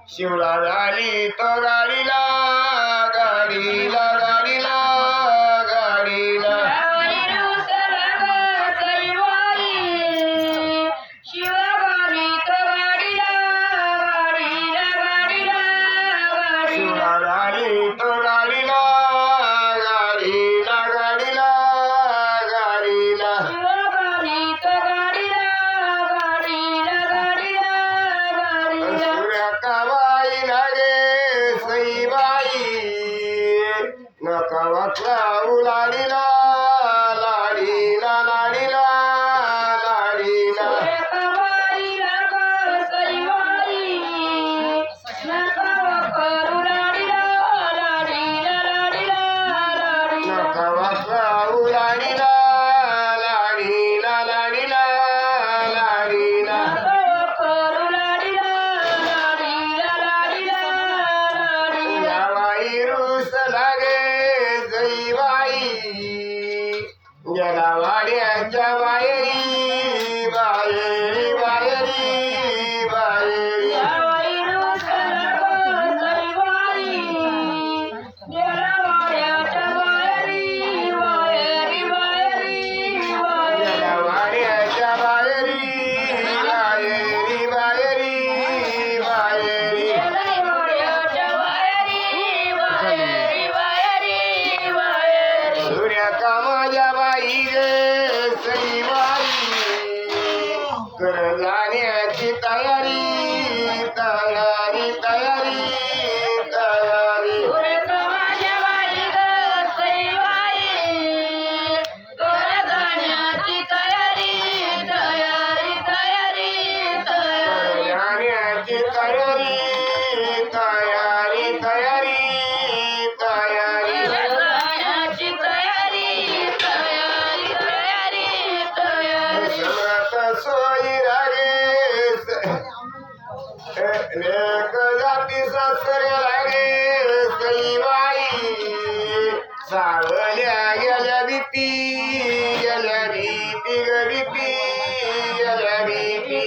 शिवला झाली तो गाडीला गाडीला गाडीला गाडीला शिवला झाली तो गाडीला गाडीला गाडीला गाडीला सूर्या कावाई लागे सईबाई नका वाचला उलाडीला लाडीला लाडीला लाडीला नका वाचला उलाडीला लाडीला लाडीला लाडीला जावाई रुस लागे जईबाई गेला वाड्याच्या बाहेरी बाहेरी बाहेरी बाहेरी गेला वाड्याच्या बाहेरी बाहेरी बाहेरी बाहेरी सूर्या कामाच्या बाई गे सईबाई कर जाण्याची तयारी तयारी तयारी तयारी जाण्याची तयारी तयारी तयारी तयारी समर्थ सोयी लागे लेक जाती सासरे लागे सईबाई सावल्या गेल्या भीती गेल्या भीती ग भीती गेल्या भीती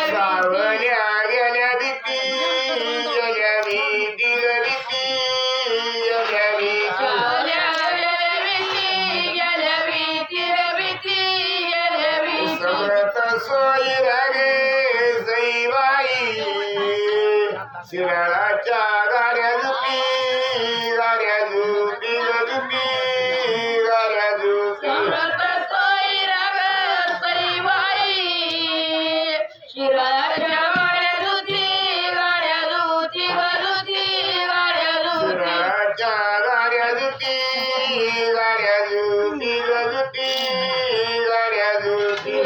सावल्या गेल्या भीती गेल्या भीती ग भीती गेल्या भीती समर्थ सोयी लागे सईबाई शिराळाच्या गाड्या झुपी गाड्या झुपी ग झुपी गाड्या झुपी शिराळाच्या गाड्या झुपी गाड्या झुपी ग झुपी गाड्या झुपी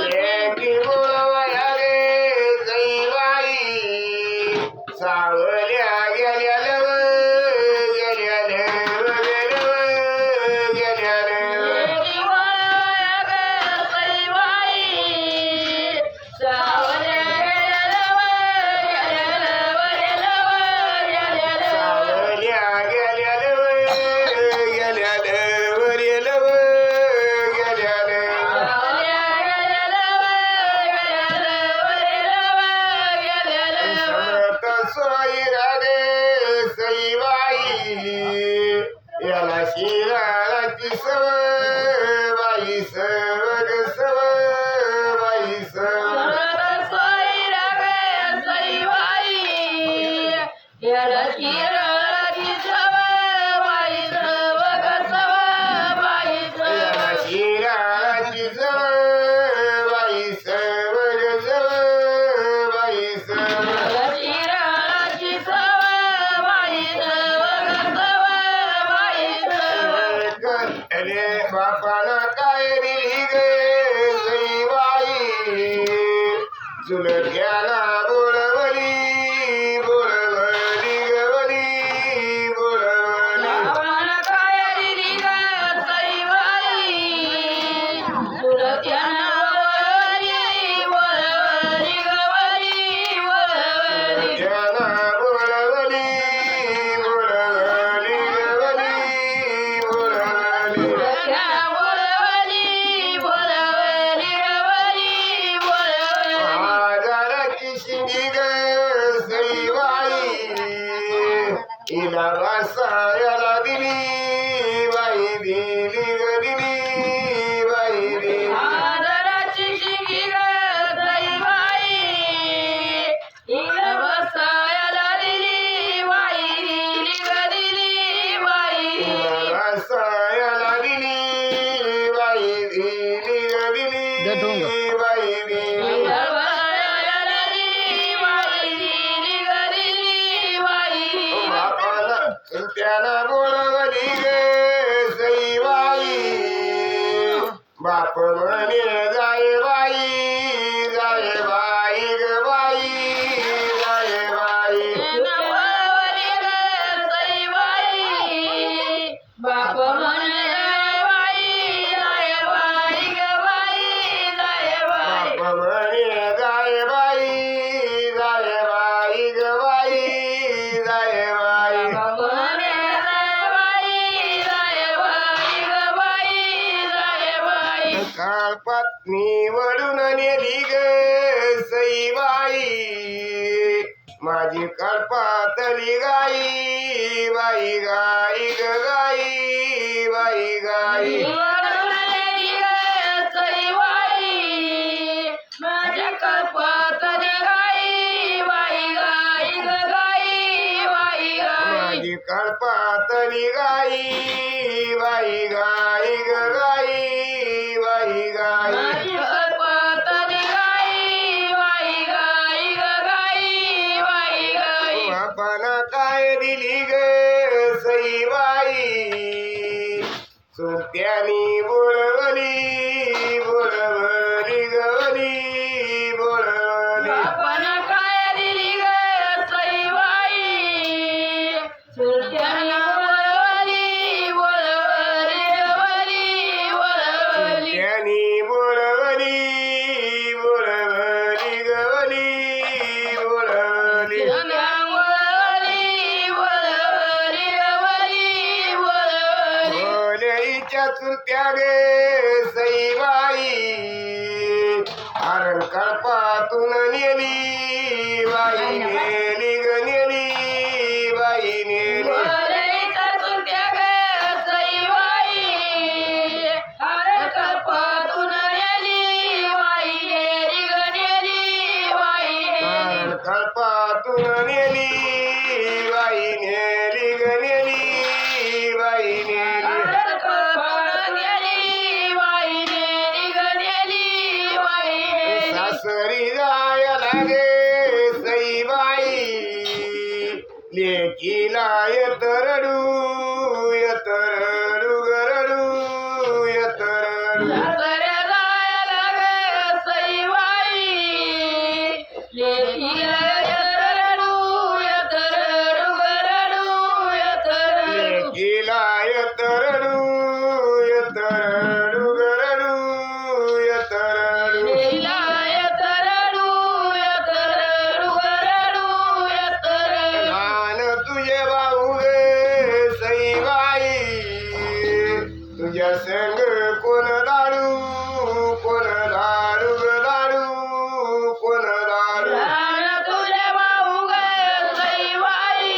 लेकी बोलवया रे सईबाई सावल्या गेल्या लव गेल्या लव गेल्या लव सावल्या गेल्या लव गेल्या लव रे लव गेल्या लव समर्थ सोयी रागे हिला बसायला दिली बाई दिली ग दिली बाई दिली आदराची शिंगी ग सईबाई हिला बसायला दिली बाई दिली ग दिली बाई हिला बसायला दिली बाई दिली ग दिली बाई दिली हिला बसायला दिली बाई दिली ग दिली बाई बापाला त्याला बोलवली गे सईबाई बाप म्हणे जाय बाई ग बाई जाय बाई नवरी ग सईबाई बाप म्हणे बाई जाय बाई ग बाई जाय बाई बाप म्हणे जाय बाई ग बाई जाय बाई बाप म्हणे बाई जाय बाई ग बाई जाय बाई काळ पत्नी वडून नेली ग सईबाई माझी कळपातली गाई बाई गाई ग गाई बाई गाई वडवलेली ग सईबाई माझ्या कल्पातली गाई बाई गाई ग गाई बाई गाई माझी कळपातली गाई बाई गाई ग गाई बाई गाई माझी कल्पातली गाई बाई गाई ग गाई बाई गाई आपण काय दिली ग सईबाई सुट्यानी बोलवली गवली बोलवली आपण काय दिली ग सईबाई सुरत्याने बोलवली बोलवली गवली बोलवली सुट्यानी बोलवली गवली बोलवली बोलवली बोलवली गवली बोलवली बोलईच्या चुलत्या गे सईबाई हरण कळपातून नेली बाई नेली ग नेली बाई नेली बोलईच्या चुलत्या ग सईबाई हरण कल्पातून नेली बाई नेली ग नेली बाई हरण कळपातून नेली बाई नेली ग नेली बाई नेली सासरी जाय लागे सईबाई लेकीला येतरडू गरडू येतरडू लेकीला येतरडू गरडू येतरडू लहान तुझे भाऊ गे सईबाई तुझ्या संग कोण दाडू कोण दाडू ग दाडू कोण दाडू तुझे भाऊ ग सईबाई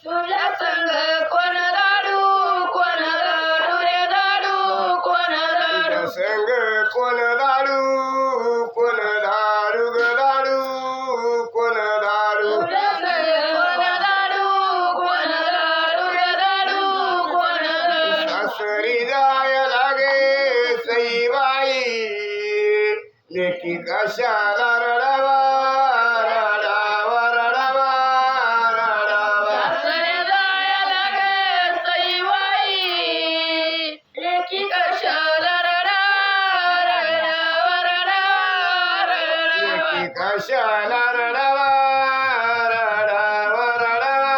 तुझ्या संग कोण दाडू रे दाडू कोण दाडू तुझ्या संग कोण दाडू ग दाडू कोण दाडू तुझ्या संग कोण दाडू रे दाडू कोण दाडू सासरी जाय लागे सईबाई लेकी कशाला रडावा रडावा रडावा रडावा सासरे जायला ग सईबाई लेकी कशाला रडा लेकी कशाला रडावा रडावा रडावा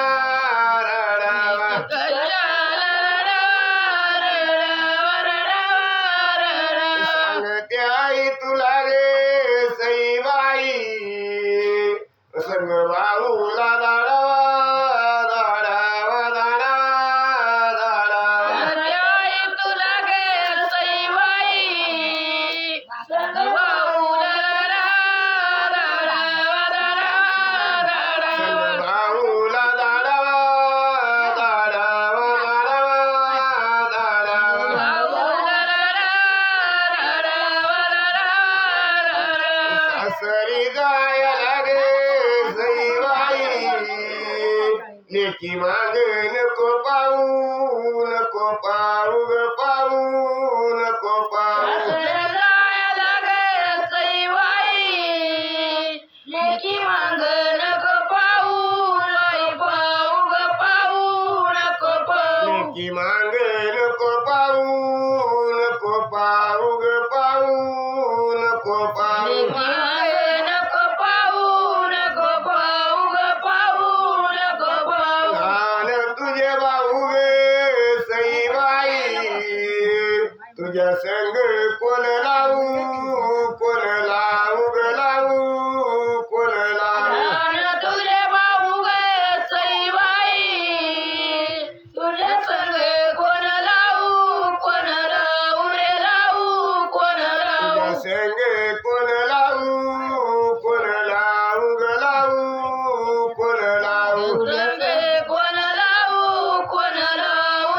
रडावा सांगते आई तुला गे सईबाई संग भाऊला दाडावा दाडावा दाडावा दाडावा तुला गे सईबाई संग भाऊला दाडावा लेकी माग नको पाहू नको पाहू ग पाहू नको पाहू सासरे जायला गे सईबाई लेकी माग नको पाहू लई पाहू ग पाहू नको पाहू लेकी माग नको पाहू नको पाहू ग पाहू नको पाहू लेकी माग नको पाहू नको पाहू ग पाहू नको पाहू लहान तुझे भाऊ गे सईबाई तुझ्या संग कोण लावू ग लावू कोण लावू लहान तुझे भाऊ गे सईबाई तुझ्या संग कोण लावू रे लावू कोण तुझ्या लावू संग कोण लावू ग लावू कोण लावू तुझ्या संग कोण लावू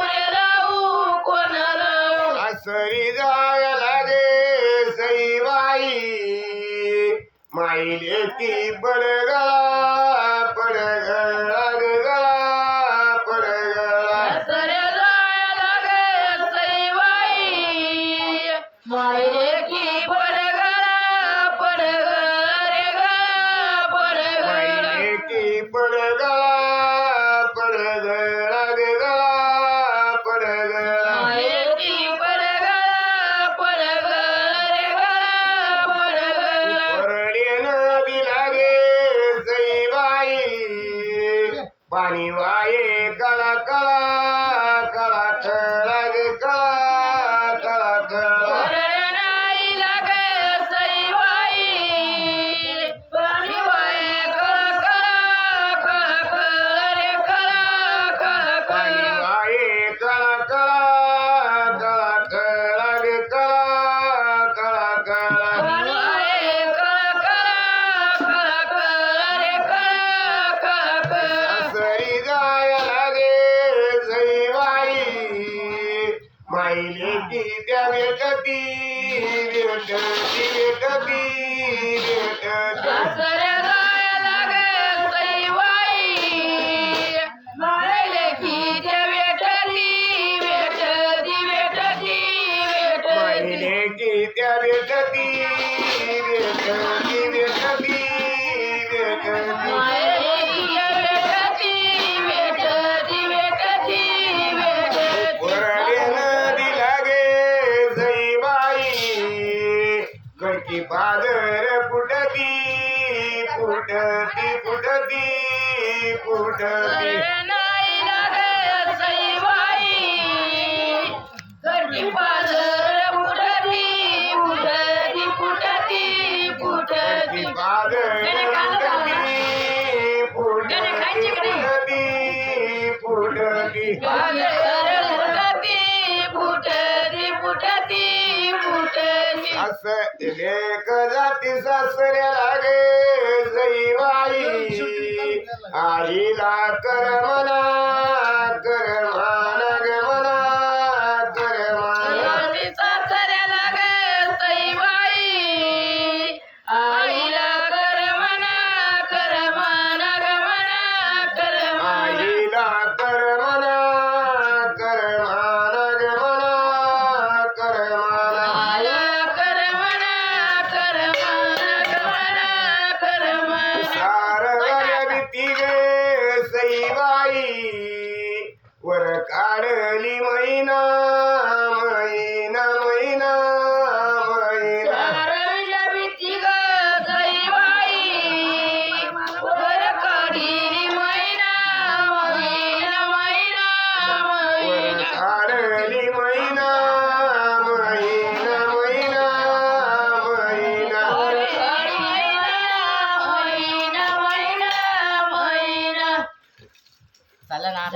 रे लावू कोण लावू आसरी जाय लागे सईबाई माई लेकी पडगळा पडगळा गळा पडगळा सासरे जायला गे सईबाई मायले की पडगळा रे गळा पडगळा माई लेकी पडगळा पडगळा गळा पडगळा मायले की पडगळा रे गळा पडगळा परडेन दिला गे सईबाई पाणी वाये कळा कळा कळा कळा गे कळा कळा कळा वरडे नाही लागे सईबाई पाणी वाये कळा रे कळा पाणी वाये कळा कळा कळा कळा गे कळा कळा कळा पाणी वाये रे कळा सासरी जाय लागे सईबाई माईले की त्या भेटती भेटती भेटती भेटती सासरे जायला गे सईबाई मायले की ते भेटती माईले की त्या भेटती भेटती भेटती भेटती मायले की भेटती वरडेन दिला गे सईबाई कडकी पादर फुटती फुटती फुटती फुटती नाही लागे सईबाई घरची पाजर फुटती कडकी पादर फुटती फुटती फुटती फुटती अस लेक जाती सासऱ्या लागे सईबाई आईला कर म्हणा कर म्हणा ग म्हणा कर म्हणा सासऱ्याला गे सईबाई आईला कर म्हणा ग म्हणा कर म्हणा आईला कर म्हणा कर म्हणा ग म्हणा कर म्हणा आईला कर म्हणा ग म्हणा सारवाल्या भीती गे सईबाई वर काढली मैना मैना मैना मैना सारवल्या भीती ग सईबाई वर काढली मैना वर काढली मैना मैना मैना मैना वर काढली मैना चला ना